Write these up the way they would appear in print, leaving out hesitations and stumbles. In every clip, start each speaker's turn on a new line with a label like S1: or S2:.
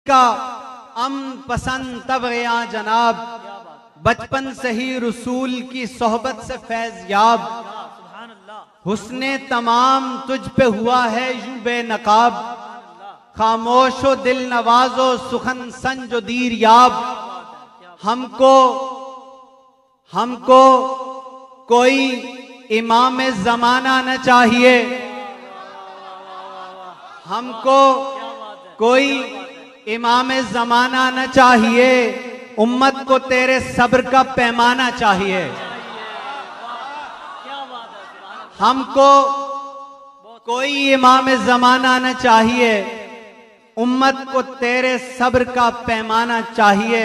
S1: का पसंद तब गया जनाब, बचपन से ही रसूल की सोहबत से फैज याब। हुस्ने तमाम तुझ पे हुआ है यूं बेनकाब, खामोशो दिल नवाजो सुखन संजो दीर याब। हमको कोई इमाम जमाना न चाहिए, हमको कोई इमाम जमाना न चाहिए, उम्मत को तेरे सब्र का पैमाना चाहिए। हमको कोई इमाम जमाना न चाहिए, उम्मत को तेरे सब्र का पैमाना चाहिए।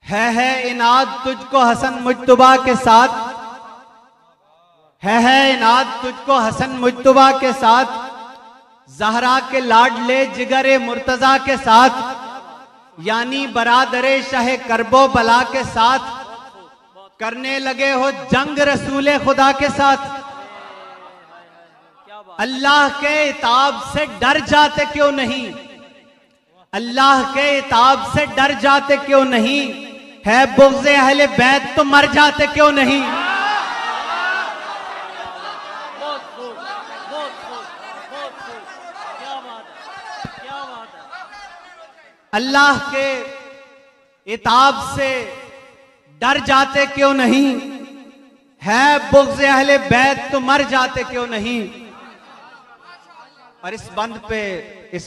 S1: है इनाद तुझको हसन मुज्तबा के साथ, है इनाद तुझको हसन मुज्तबा के साथ, ज़हरा के लाडले जिगरे मुर्तजा के साथ, यानी बरादरे शाह करबो बला के साथ। करने लगे हो जंग रसूले खुदा के साथ, अल्लाह के इताब से डर जाते क्यों नहीं, अल्लाह के इताब से डर जाते क्यों नहीं, है बुग़्ज़े अहले बैत तो मर जाते क्यों नहीं। अल्लाह के इताब से डर जाते क्यों नहीं, है बुग़्ज़े अहले बैत तो मर जाते क्यों नहीं। और इस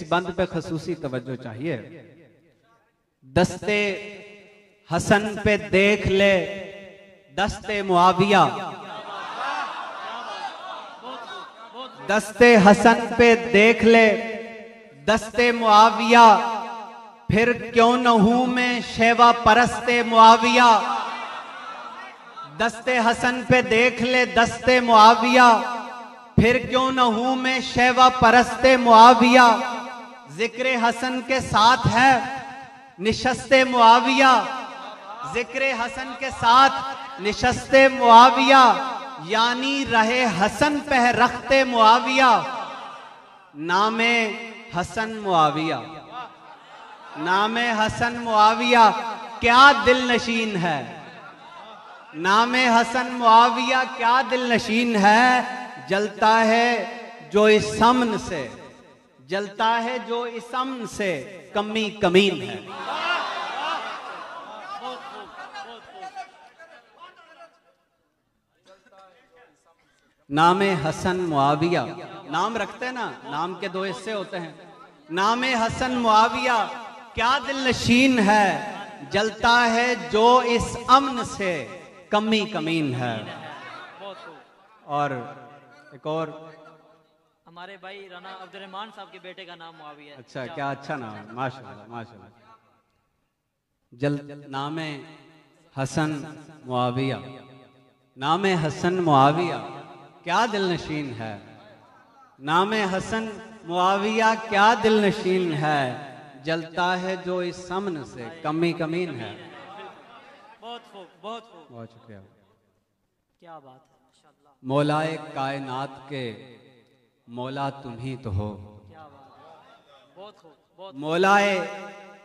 S1: बंद पे खसूसी तवज्जो चाहिए। दस्ते हसन पे देख ले दस्ते मुआविया, दस्ते हसन पे देख ले दस्ते मुआविया, फिर क्यों न हूं मैं शेवा परस्ते मुआविया। दस्ते हसन पे देख ले दस्ते मुआविया, फिर क्यों न हूं मैं शेवा परस्ते मुआविया। जिक्र हसन के साथ है निशस्ते मुआविया, जिक्र हसन के साथ निशस्ते मुआविया, यानी रहे हसन पे रखते मुआविया। नामे हसन मुआविया, नामे हसन मुआविया क्या दिल नशीन है, नामे हसन मुआविया क्या दिल नशीन है। जलता है जो इस अमन से, जलता है जो इस अमन से कमी कमीन है। नामे हसन मुआविया, नाम रखते ना, नाम के दो हिस्से होते हैं। नामे हसन मुआविया क्या दिल नशीन है, जलता है जो इस अमन से कमी कमीन है। और एक और
S2: हमारे भाई राना अब्दुर्रहमान साहब के बेटे का नाम मुआविया है।
S1: अच्छा, क्या अच्छा नाम है, माशाल्लाह माशाल्लाह। नामे हसन मुआविया, नामे हसन मुआविया क्या दिल नशीन है, नामे हसन मुआविया क्या दिल नशीन है। जलता है जो इस समन से कमी कमीन है।
S2: बहुत खूब, बहुत खूब,
S1: बहुत शुक्रिया।
S2: क्या बात है, माशाअल्लाह।
S1: मौलाए कायनात के मौला तुम ही तो हो,
S2: क्या बात है, बहुत खूब, बहुत।
S1: मौलाए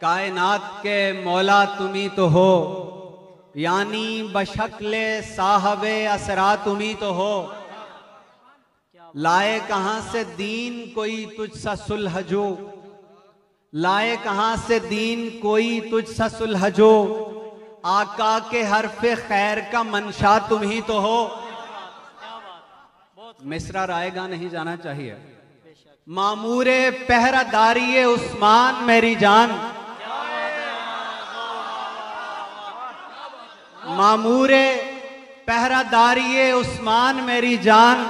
S1: कायनात के मौला तुम ही तो हो, यानी बशक्ले साहबे असरा तुम ही तो हो। लाए कहां से दीन कोई तुझसा सुलहजो, लाए कहां से दीन कोई तुझसा सुलहजो, आका के हरफे खैर का मंशा तुम ही तो हो। मिसरा रायगा नहीं जाना चाहिए। मामूरे पहरादारी उस्मान मेरी जान, मामूरे पहरादारी उस्मान मेरी जान,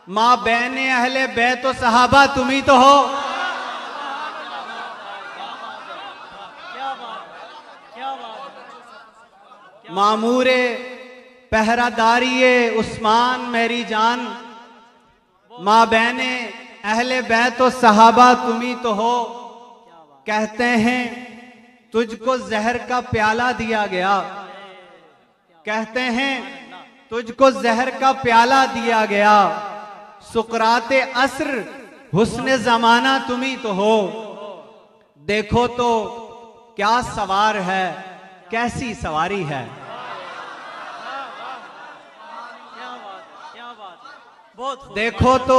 S1: माँ बहने अहले बैतो सहाबा तुम ही तो हो। मामूरे पहरादारी उस्मान मेरी जान, माँ बहने अहले बैतो सहाबा तुम ही तो हो। कहते हैं तुझको जहर का प्याला दिया गया, कहते हैं तुझको जहर का प्याला दिया गया, सुकराते असर हुस्ने जमाना तुम ही तो हो। देखो तो क्या सवार है, कैसी सवारी है।
S2: क्या बात, बहुत खूब।
S1: देखो तो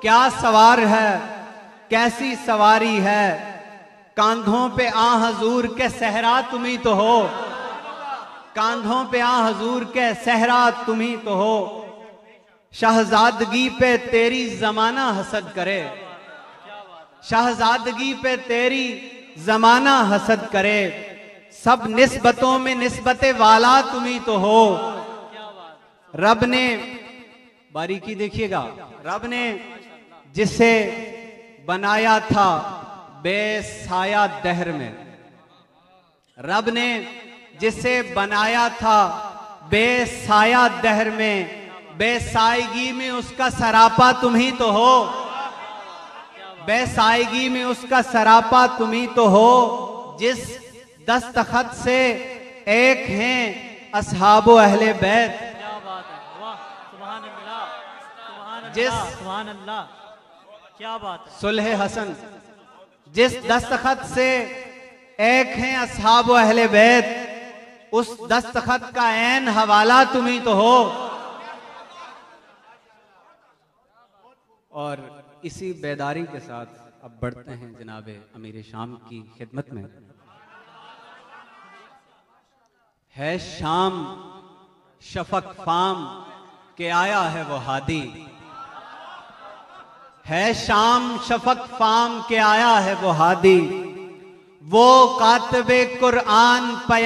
S1: क्या सवार है, कैसी सवारी है, कांधों पे आ हजूर के सहरा तुम ही तो हो, कांधों पे आ हजूर के सहरा तुम ही तो हो। शहजादगी पे तेरी जमाना हसद करे, शहजादगी पे तेरी जमाना हसद करे, सब निस्बतों में निस्बते वाला तुम ही तो हो। रब ने, बारीकी देखिएगा, रब ने जिसे बनाया था बेसाया दहर में, रब ने जिसे बनाया था बेसाया दहर में, बेसायगी में उसका सरापा तुम ही तो हो, बेसायगी में उसका सरापा तुम ही तो हो। जिस दस्तखत से एक हैं असहाबो अहले बैत,
S2: क्या बात है, वाह, सुभान अल्लाह, सुभान अल्लाह,
S1: जिस-
S2: सुभान अल्लाह, क्या बात है।
S1: सुलह हसन, जिस दस्तखत से एक हैं असहाबो अहले बैत, उस दस्तखत का ऐन हवाला तुम ही तो हो। और इसी बेदारी के साथ अब बढ़ते हैं जनाबे अमीर शाम की खिदमत में। है शाम शफक फाम के आया है वो हादी, है शाम शफक फाम के आया है वो हादी, वो कातबे कुरान पयम